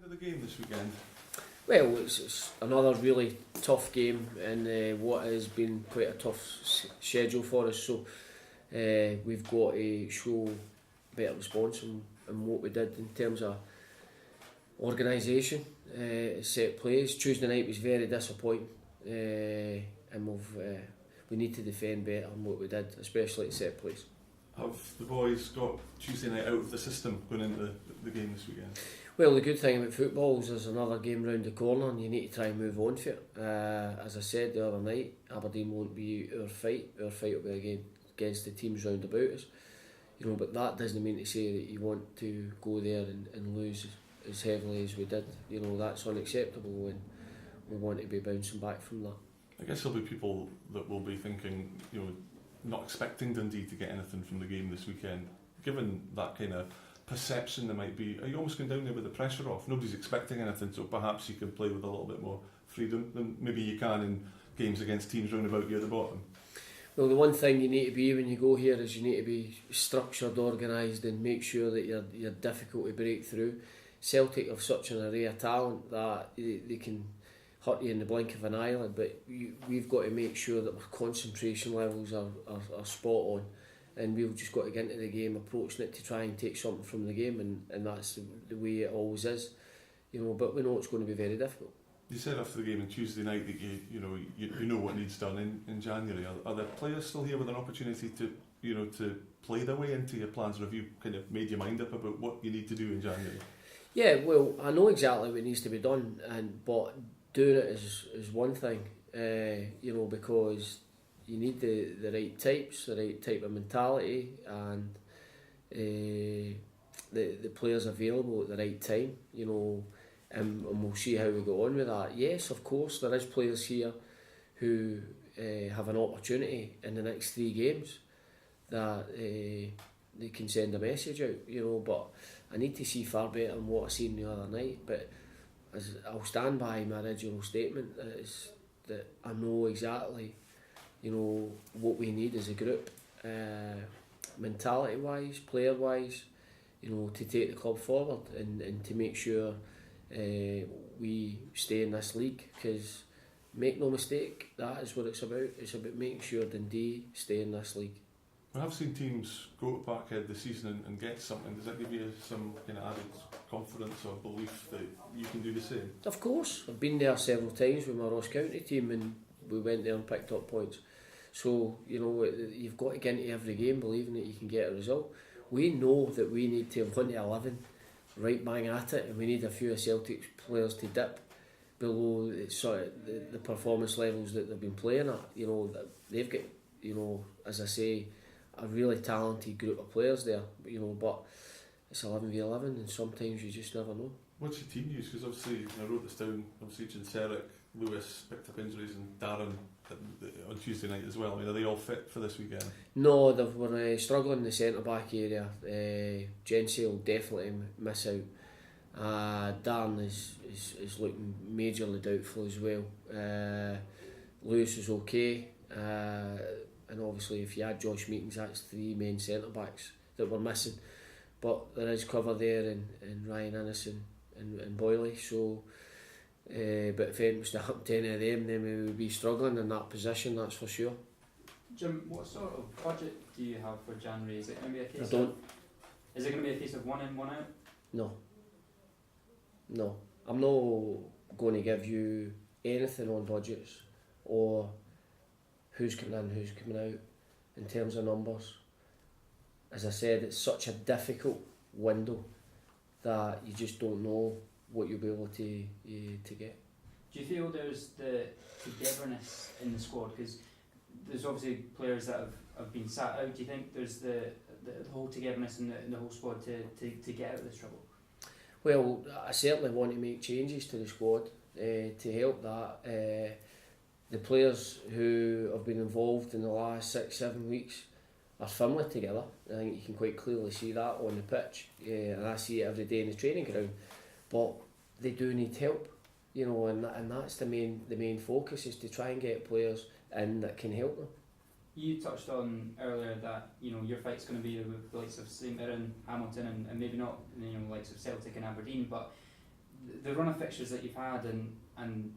of the game this weekend? Well, it's another really tough game and what has been quite a tough schedule for us. So we've got to show better response in what we did in terms of organisation, set plays. Tuesday night was very disappointing, and we need to defend better than what we did, especially at set plays. Have the boys got Tuesday night out of the system going into the game this weekend? Well, the good thing about football is there's another game round the corner and you need to try and move on for it. As I said the other night, Aberdeen won't be our fight. Our fight will be against the teams round about us. But that doesn't mean to say that you want to go there and lose as heavily as we did. That's unacceptable and we want to be bouncing back from that. I guess there'll be people that will be thinking, not expecting Dundee to get anything from the game this weekend. Given that kind of perception there might be, are you almost going down there with the pressure off? Nobody's expecting anything, so perhaps you can play with a little bit more freedom than maybe you can in games against teams round about you at the bottom. Well, the one thing you need to be when you go here is you need to be structured, organised and make sure that you're difficult to break through. Celtic have such an array of talent that they can hurt you in the blink of an eyelid, but we've got to make sure that our concentration levels are spot on, and we've just got to get into the game approaching it to try and take something from the game, and that's the way it always is. But we know it's going to be very difficult. You said after the game on Tuesday night that you know what needs done in January. Are there players still here with an opportunity to play their way into your plans, or have you kind of made your mind up about what you need to do in January? Yeah, well, I know exactly what needs to be done, but doing it is one thing, because you need the right types, the right type of mentality, and the players available at the right time, and we'll see how we go on with that. Yes, of course, there is players here who have an opportunity in the next 3 games that they can send a message out, but I need to see far better than what I seen the other night. But I'll stand by my original statement is that I know exactly, what we need as a group, mentality-wise, player-wise, to take the club forward and to make sure we stay in this league. Because make no mistake, that is what it's about. It's about making sure Dundee stay in this league. We have seen teams go to Parkhead this season and get something. Does that give you some kind of added confidence or belief that you can do the same? Of course, I've been there several times with my Ross County team and we went there and picked up points. So, you've got to get into every game believing that you can get a result. We know that we need to have 1 to 11 right bang at it, and we need a few of Celtic players to dip below the performance levels that they've been playing at. They've got, as I say, a really talented group of players there, but it's 11v11 and sometimes you just never know. What's your team use? Because obviously, I wrote this down, obviously Celtic, Lewis picked up injuries and Darren on Tuesday night as well. Are they all fit for this weekend? No, they were struggling in the centre-back area. Jensey will definitely miss out. Darren is looking majorly doubtful as well. Lewis is okay. And obviously if you add Josh Meekins, that's 3 main centre-backs that we're missing. But there is cover there in Ryan Innes and Boyley. So, but if anything was to happen to any of them, then we would be struggling in that position, that's for sure. Jim, what sort of budget do you have for January? Is it going to be a case I don't. Is it going to be a case of 1 in, 1 out? No. I'm not going to give you anything on budgets or who's coming in, who's coming out in terms of numbers. As I said, it's such a difficult window that you just don't know what you'll be able to get. Do you feel there's the togetherness in the squad? Because there's obviously players that have been sat out. Do you think there's the whole togetherness in the whole squad to get out of this trouble? Well, I certainly want to make changes to the squad to help that. The players who have been involved in the last 6-7 weeks are firmly together. I think you can quite clearly see that on the pitch, and I see it every day in the training ground. But they do need help, and that's the main focus, is to try and get players in that can help them. You touched on earlier that your fight's going to be with the likes of St Mirren, Hamilton, and maybe not likes of Celtic and Aberdeen, but the run of fixtures that you've had and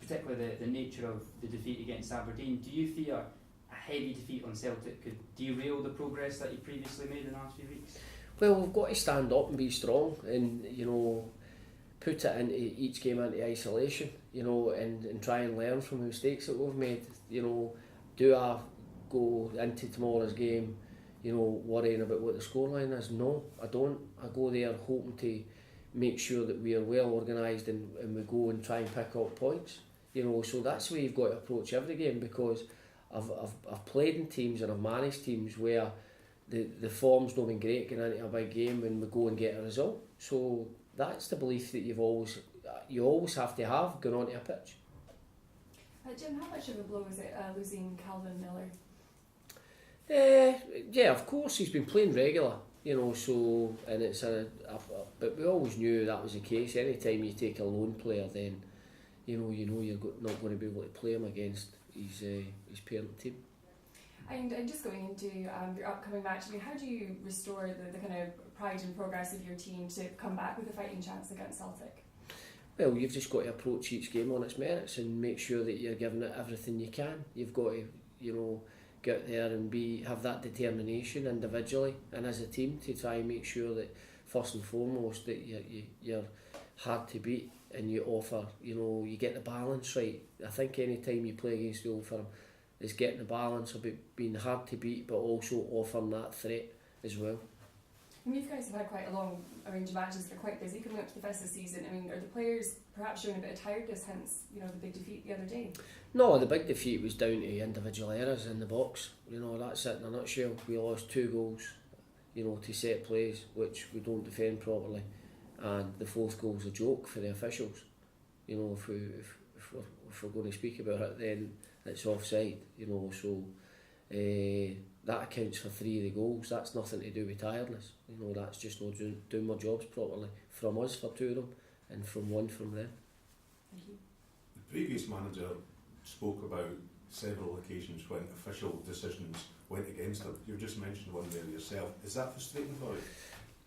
particularly the nature of the defeat against Aberdeen, do you fear a heavy defeat on Celtic could derail the progress that you previously made in the last few weeks? Well, we've got to stand up and be strong, and put it into each game into isolation, and try and learn from the mistakes that we've made. Do I go into tomorrow's game, worrying about what the scoreline is? No, I don't. I go there hoping to make sure that we are well organised and we go and try and pick up points. So that's the way you've got to approach every game, because I've played in teams and I've managed teams where the form's not been great going into a big game and we go and get a result. So that's the belief that you always have to have going onto a pitch. Jim, how much of a blow is it losing Calvin Miller? Yeah, of course he's been playing regular, so, and it's but we always knew that was the case. Anytime you take a lone player, then you're not going to be able to play him against his parent team. And just going into your upcoming match, how do you restore the kind of pride and progress of your team to come back with a fighting chance against Celtic? Well, you've just got to approach each game on its merits and make sure that you're giving it everything you can. You've got to, get there and have that determination individually and as a team to try and make sure that first and foremost that you're hard to beat and you offer, you get the balance right. I think any time you play against the Old Firm, is getting the balance of being hard to beat but also offering that threat as well. You guys have had quite a long range of matches. They're quite busy coming up to the first of the season. Are the players perhaps showing a bit of tiredness, hence the big defeat the other day? No, the big defeat was down to individual errors in the box. That's it in a nutshell. We lost 2 goals, to set plays, which we don't defend properly, and the 4th goal's a joke for the officials. If we're going to speak about it, then it's offside. So. That accounts for 3 of the goals. That's nothing to do with tiredness. That's just not doing my jobs properly from us for 2 of them and from 1 from them. Thank you. The previous manager spoke about several occasions when official decisions went against him. You've just mentioned one there yourself. Is that frustrating for you?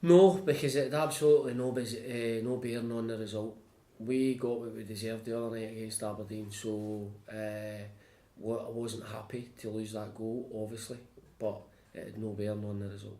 No, because it had absolutely no bearing on the result. We got what we deserved the other night against Aberdeen, so I wasn't happy to lose that goal, obviously, but it had no bearing on the result.